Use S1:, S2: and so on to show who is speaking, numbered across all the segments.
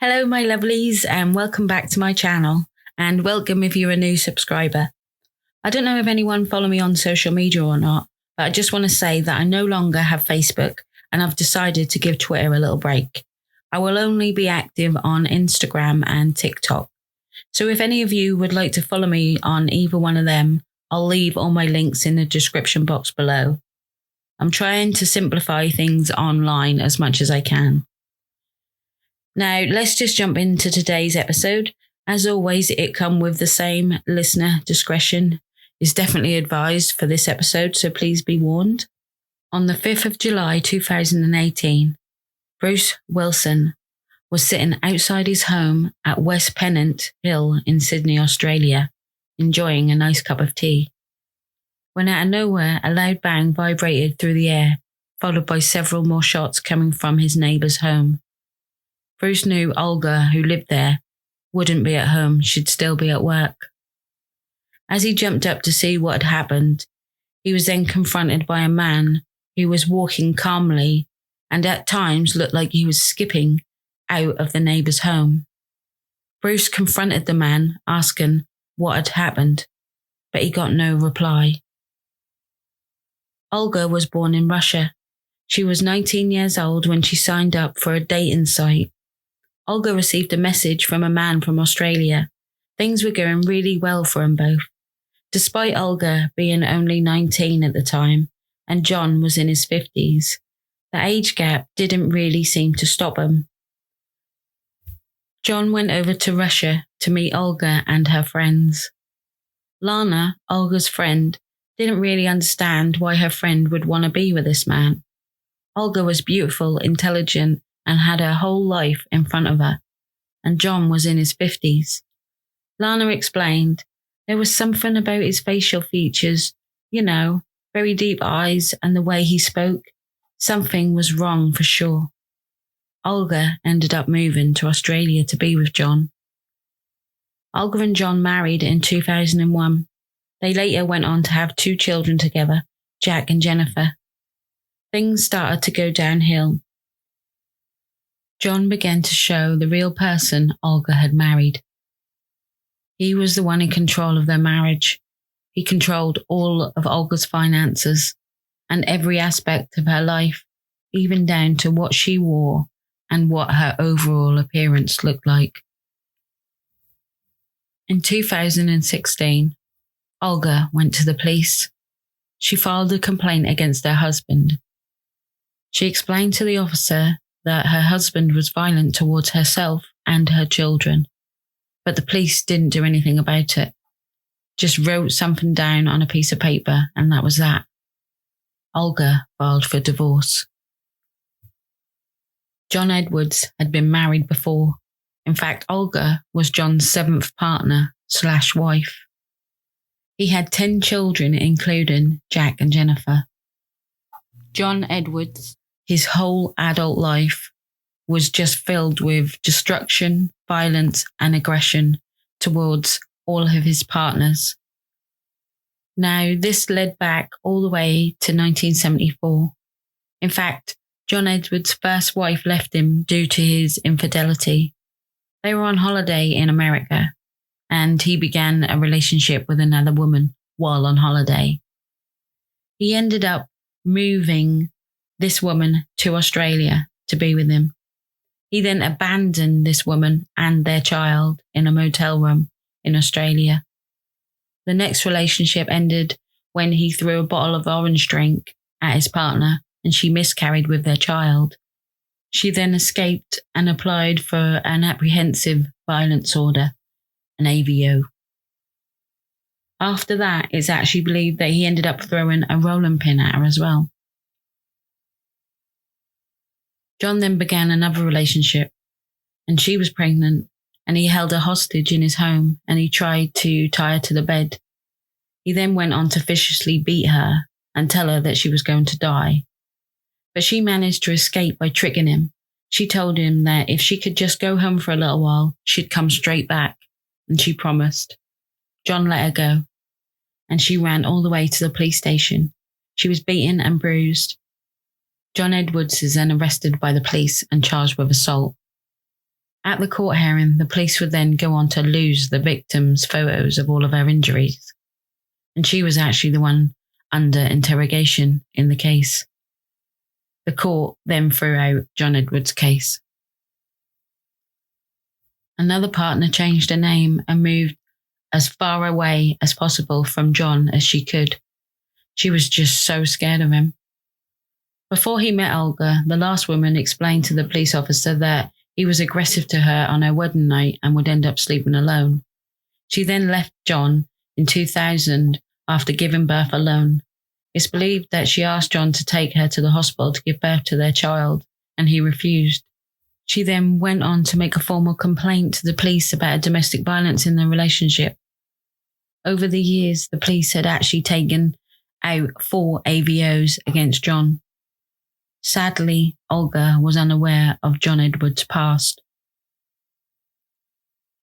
S1: Hello, my lovelies, and welcome back to my channel. And welcome if you're a new subscriber. I don't know if anyone follow me on social media or not, but I just want to say that I no longer have Facebook and I've decided to give Twitter a little break. I will only be active on Instagram and TikTok. So if any of you would like to follow me on either one of them, I'll leave all my links in the description box below. I'm trying to simplify things online as much as I can. Now, let's just jump into today's episode. As always, it comes with the same listener discretion is definitely advised for this episode, so please be warned. On the 5th of July 2018, Bruce Wilson was sitting outside his home at West Pennant Hill in Sydney, Australia, enjoying a nice cup of tea. When out of nowhere, a loud bang vibrated through the air, followed by several more shots coming from his neighbour's home. Bruce knew Olga, who lived there, wouldn't be at home, she'd still be at work. As he jumped up to see what had happened, he was then confronted by a man who was walking calmly and at times looked like he was skipping out of the neighbour's home. Bruce confronted the man, asking what had happened, but he got no reply. Olga was born in Russia. She was 19 years old when she signed up for a dating site. Olga received a message from a man from Australia. Things were going really well for them both. Despite Olga being only 19 at the time, and John was in his 50s, the age gap didn't really seem to stop them. John went over to Russia to meet Olga and her friends. Lana, Olga's friend, didn't really understand why her friend would want to be with this man. Olga was beautiful, intelligent, and had her whole life in front of her, and John was in his 50s. Lana explained there was something about his facial features, very deep eyes and the way he spoke. Something was wrong for sure. Olga ended up moving to Australia to be with John. Olga and John married in 2001. They later went on to have 2 children together, Jack and Jennifer. Things started to go downhill. John began to show the real person Olga had married. He was the one in control of their marriage. He controlled all of Olga's finances and every aspect of her life, even down to what she wore and what her overall appearance looked like. In 2016, Olga went to the police. She filed a complaint against her husband. She explained to the officer that her husband was violent towards herself and her children, but the police didn't do anything about it. Just wrote something down on a piece of paper, and that was that. Olga filed for divorce. John Edwards had been married before. In fact, Olga was John's 7th partner/wife. He had 10 children, including Jack and Jennifer. John Edwards, his whole adult life was just filled with destruction, violence, and aggression towards all of his partners. Now, this led back all the way to 1974. In fact, John Edwards' first wife left him due to his infidelity. They were on holiday in America, and he began a relationship with another woman while on holiday. He ended up moving this woman to Australia to be with him. He then abandoned this woman and their child in a motel room in Australia. The next relationship ended when he threw a bottle of orange drink at his partner and she miscarried with their child. She then escaped and applied for an apprehensive violence order, an AVO. After that, it's actually believed that he ended up throwing a rolling pin at her as well. John then began another relationship, and she was pregnant, and he held her hostage in his home, and he tried to tie her to the bed. He then went on to viciously beat her and tell her that she was going to die. But she managed to escape by tricking him. She told him that if she could just go home for a little while, she'd come straight back, and she promised. John let her go, and she ran all the way to the police station. She was beaten and bruised. John Edwards is then arrested by the police and charged with assault. At the court hearing, the police would then go on to lose the victim's photos of all of her injuries. And she was actually the one under interrogation in the case. The court then threw out John Edward's case. Another partner changed her name and moved as far away as possible from John as she could. She was just so scared of him. Before he met Olga, the last woman explained to the police officer that he was aggressive to her on her wedding night and would end up sleeping alone. She then left John in 2000 after giving birth alone. It's believed that she asked John to take her to the hospital to give birth to their child, and he refused. She then went on to make a formal complaint to the police about domestic violence in their relationship. Over the years, the police had actually taken out 4 AVOs against John. Sadly, Olga was unaware of John Edward's past.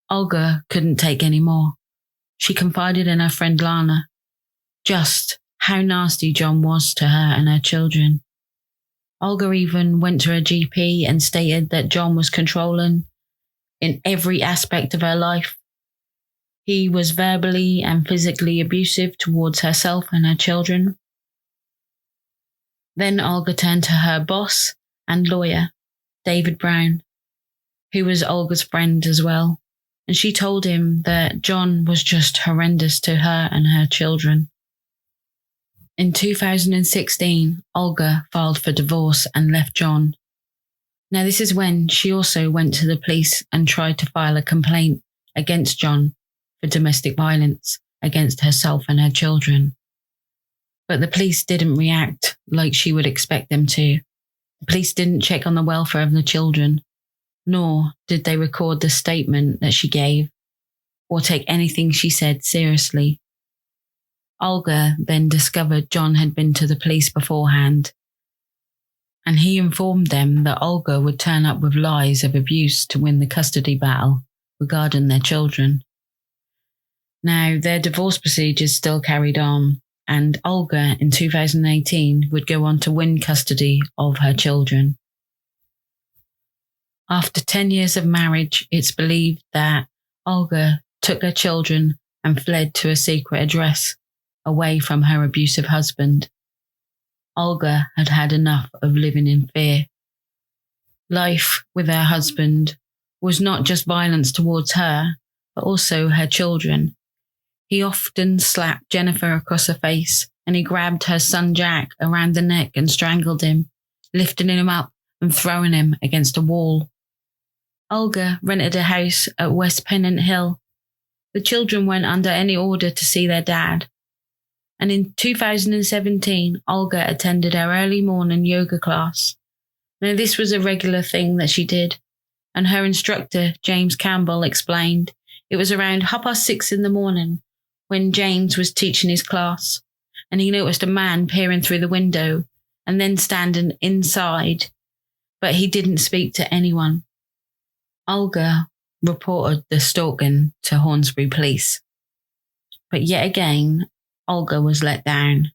S1: Olga couldn't take any more. She confided in her friend Lana just how nasty John was to her and her children. Olga even went to her GP and stated that John was controlling in every aspect of her life. He was verbally and physically abusive towards herself and her children. Then Olga turned to her boss and lawyer, David Brown, who was Olga's friend as well, and she told him that John was just horrendous to her and her children. In 2016, Olga filed for divorce and left John. Now, this is when she also went to the police and tried to file a complaint against John for domestic violence against herself and her children. But the police didn't react like she would expect them to. The police didn't check on the welfare of the children, nor did they record the statement that she gave or take anything she said seriously. Olga then discovered John had been to the police beforehand, and he informed them that Olga would turn up with lies of abuse to win the custody battle regarding their children. Now, their divorce procedures still carried on, and Olga in 2018 would go on to win custody of her children. After 10 years of marriage, it's believed that Olga took her children and fled to a secret address away from her abusive husband. Olga had had enough of living in fear. Life with her husband was not just violence towards her, but also her children. He often slapped Jennifer across her face, and he grabbed her son Jack around the neck and strangled him, lifting him up and throwing him against a wall. Olga rented a house at West Pennant Hill. The children weren't under any order to see their dad. And in 2017, Olga attended her early morning yoga class. Now, this was a regular thing that she did, and her instructor, James Campbell, explained it was around 6:30 in the morning when James was teaching his class, and he noticed a man peering through the window and then standing inside, but he didn't speak to anyone. Olga reported the stalking to Hornsby Police. But yet again, Olga was let down.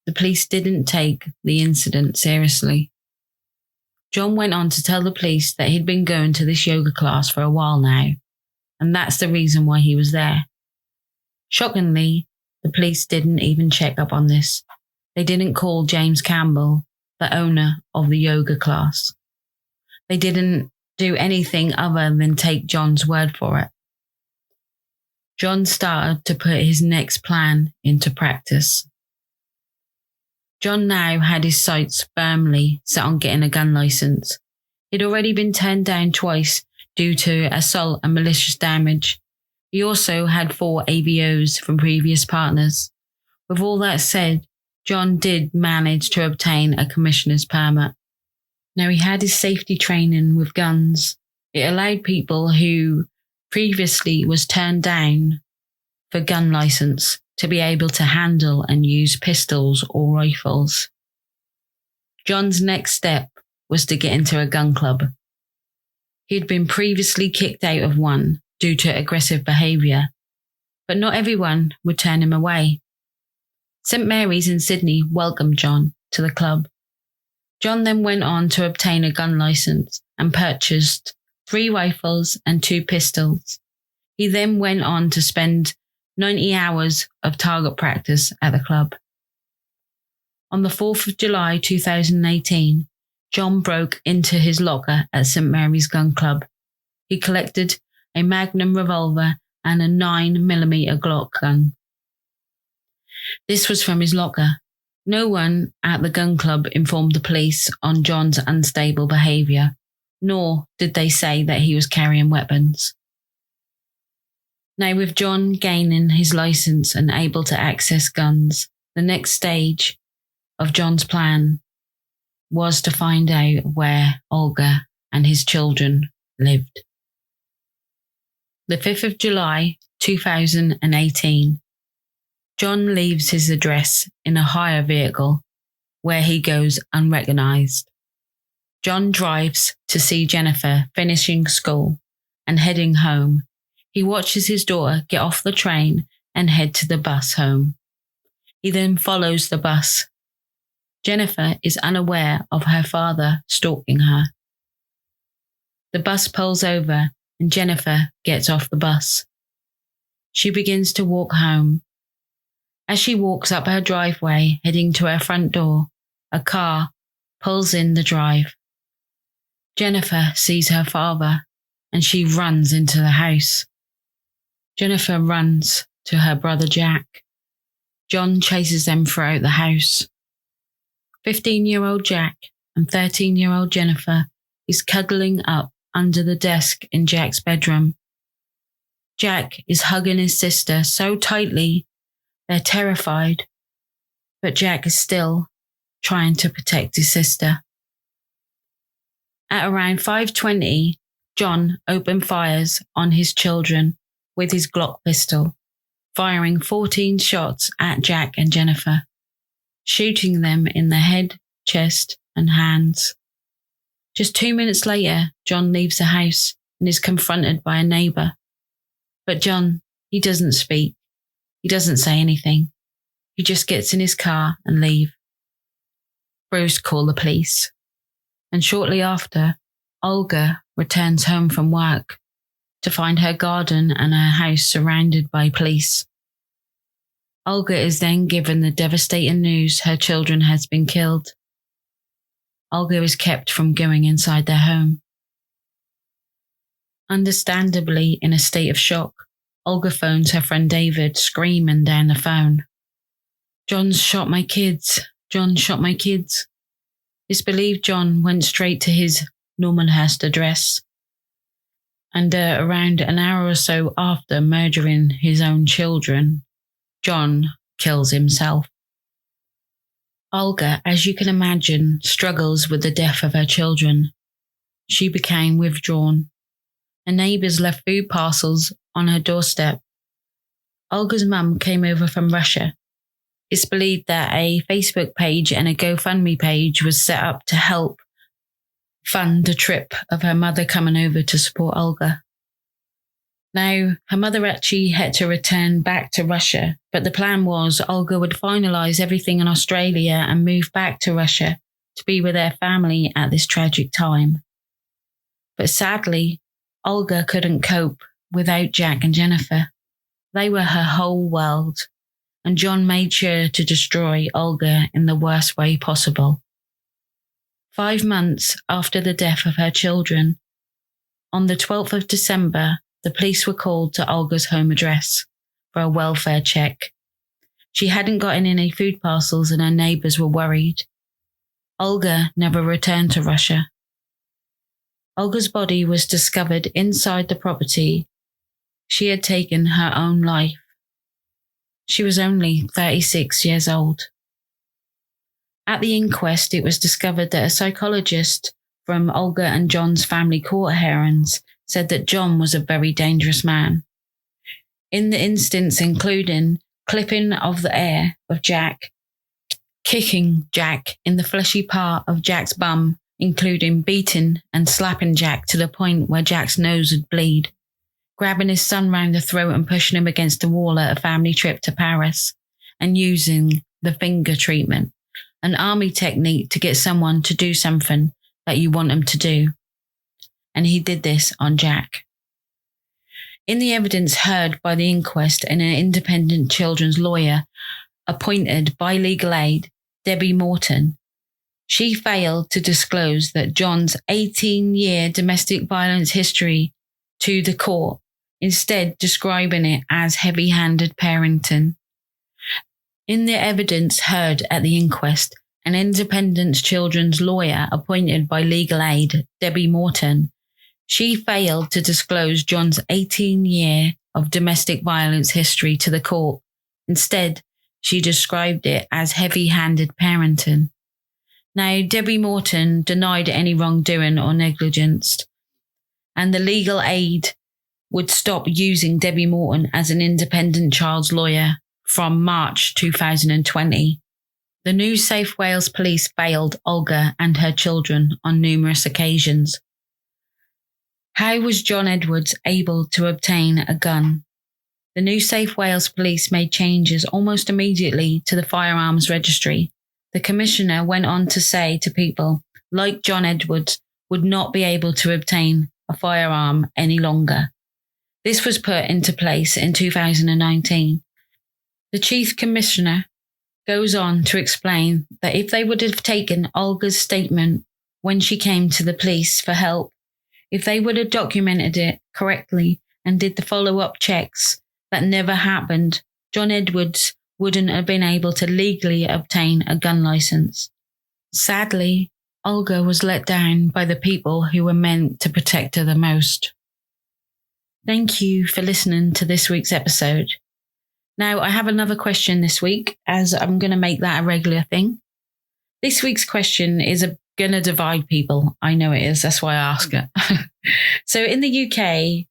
S1: The police didn't take the incident seriously. John went on to tell the police that he'd been going to this yoga class for a while now, and that's the reason why he was there. Shockingly, the police didn't even check up on this. They didn't call James Campbell, the owner of the yoga class. They didn't do anything other than take John's word for it. John started to put his next plan into practice. John now had his sights firmly set on getting a gun license. He'd already been turned down twice due to assault and malicious damage. He also had 4 AVOs from previous partners. With all that said, John did manage to obtain a commissioner's permit. Now, he had his safety training with guns. It allowed people who previously was turned down for gun license to be able to handle and use pistols or rifles. John's next step was to get into a gun club. He'd been previously kicked out of one due to aggressive behaviour, but not everyone would turn him away. St Mary's in Sydney welcomed John to the club. John then went on to obtain a gun licence and purchased 3 rifles and 2 pistols. He then went on to spend 90 hours of target practice at the club. On the 4th of July 2018, John broke into his locker at St. Mary's Gun Club. He collected a Magnum revolver and a 9mm Glock gun. This was from his locker. No one at the gun club informed the police on John's unstable behaviour, nor did they say that he was carrying weapons. Now, with John gaining his licence and able to access guns, the next stage of John's plan was to find out where Olga and his children lived. The 5th of July 2018, John leaves his address in a hire vehicle where he goes unrecognised. John drives to see Jennifer finishing school and heading home. He watches his daughter get off the train and head to the bus home. He then follows the bus. Jennifer is unaware of her father stalking her. The bus pulls over and Jennifer gets off the bus. She begins to walk home. As she walks up her driveway, heading to her front door, a car pulls in the drive. Jennifer sees her father and she runs into the house. Jennifer runs to her brother Jack. John chases them throughout the house. 15-year-old Jack and 13-year-old Jennifer is cuddling up under the desk in Jack's bedroom. Jack is hugging his sister so tightly they're terrified, but Jack is still trying to protect his sister. At around 5:20, John opened fires on his children with his Glock pistol, firing 14 shots at Jack and Jennifer, shooting them in the head, chest, and hands. Just 2 minutes later, John leaves the house and is confronted by a neighbour. But John, he doesn't speak. He doesn't say anything. He just gets in his car and leaves. Bruce called the police. And shortly after, Olga returns home from work to find her garden and her house surrounded by police. Olga is then given the devastating news her children has been killed. Olga is kept from going inside their home. Understandably in a state of shock, Olga phones her friend David, screaming down the phone. "John's shot my kids. John shot my kids." It's believed John went straight to his Normanhurst address. And around an hour or so after murdering his own children, John kills himself. Olga, as you can imagine, struggles with the death of her children. She became withdrawn. Her neighbours left food parcels on her doorstep. Olga's mum came over from Russia. It's believed that a Facebook page and a GoFundMe page was set up to help fund the trip of her mother coming over to support Olga. Now, her mother actually had to return back to Russia, but the plan was Olga would finalise everything in Australia and move back to Russia to be with their family at this tragic time. But sadly, Olga couldn't cope without Jack and Jennifer. They were her whole world, and John made sure to destroy Olga in the worst way possible. 5 months after the death of her children, on the 12th of December, the police were called to Olga's home address for a welfare check. She hadn't gotten any food parcels and her neighbours were worried. Olga never returned to Russia. Olga's body was discovered inside the property. She had taken her own life. She was only 36 years old. At the inquest, it was discovered that a psychologist from Olga and John's family court hearings said that John was a very dangerous man. In the instance including clipping of the ear of Jack, kicking Jack in the fleshy part of Jack's bum, including beating and slapping Jack to the point where Jack's nose would bleed, grabbing his son round the throat and pushing him against the wall at a family trip to Paris, and using the finger treatment, an army technique to get someone to do something that you want them to do. and he did this on Jack. In the evidence heard by the inquest and an independent children's lawyer appointed by legal aid, Debbie Morton, she failed to disclose that John's 18-year domestic violence history to the court, instead describing it as heavy-handed parenting. In the evidence heard at the inquest, an independent children's lawyer appointed by legal aid, Debbie Morton, she failed to disclose John's 18-year of domestic violence history to the court. Instead, she described it as heavy-handed parenting. Now, Debbie Morton denied any wrongdoing or negligence, and the legal aid would stop using Debbie Morton as an independent child's lawyer from March 2020. The New South Wales Police bailed Olga and her children on numerous occasions. How was John Edwards able to obtain a gun? The New South Wales Police made changes almost immediately to the firearms registry. The commissioner went on to say to people like John Edwards would not be able to obtain a firearm any longer. This was put into place in 2019. The chief commissioner goes on to explain that if they would have taken Olga's statement when she came to the police for help, if they would have documented it correctly and did the follow-up checks that never happened, John Edwards wouldn't have been able to legally obtain a gun license. Sadly, Olga was let down by the people who were meant to protect her the most. Thank you for listening to this week's episode. Now, I have another question this week, as I'm going to make that a regular thing. This week's question is going to divide people. I know it is. That's why I ask it. So in the UK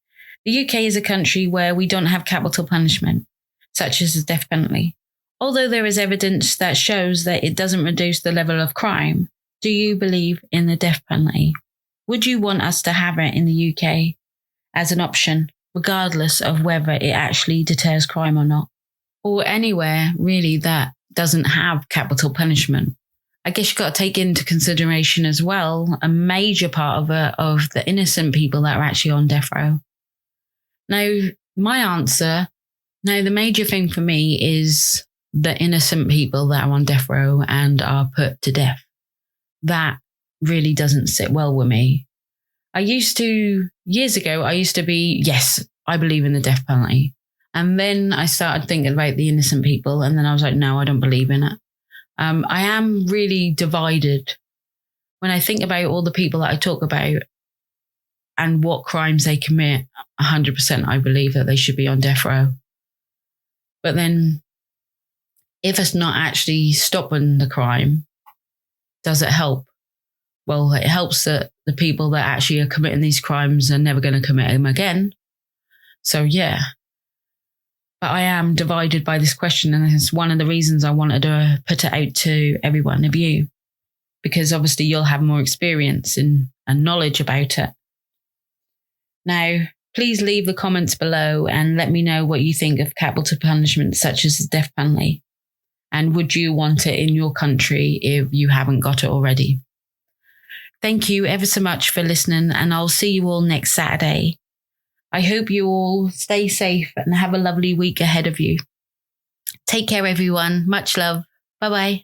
S1: is a country where we don't have capital punishment, such as the death penalty. Although there is evidence that shows that it doesn't reduce the level of crime, do you believe in the death penalty? Would you want us to have it in the UK as an option, regardless of whether it actually deters crime or not? Or anywhere, really, that doesn't have capital punishment? I guess you've got to take into consideration as well a major part of the innocent people that are actually on death row. Now, my answer, the major thing for me is the innocent people that are on death row and are put to death. That really doesn't sit well with me. Years ago, I used to be, yes, I believe in the death penalty. And then I started thinking about the innocent people. And then I was like, no, I don't believe in it. I am really divided when I think about all the people that I talk about and what crimes they commit. 100% I believe that they should be on death row. But then if it's not actually stopping the crime, does it help? Well, it helps that the people that actually are committing these crimes are never going to commit them again. So, yeah. But I am divided by this question, and it's one of the reasons I wanted to put it out to every one of you, because obviously you'll have more experience and knowledge about it. Now, please leave the comments below and let me know what you think of capital punishment such as the death penalty. And would you want it in your country if you haven't got it already? Thank you ever so much for listening, and I'll see you all next Saturday. I hope you all stay safe and have a lovely week ahead of you. Take care, everyone. Much love. Bye-bye.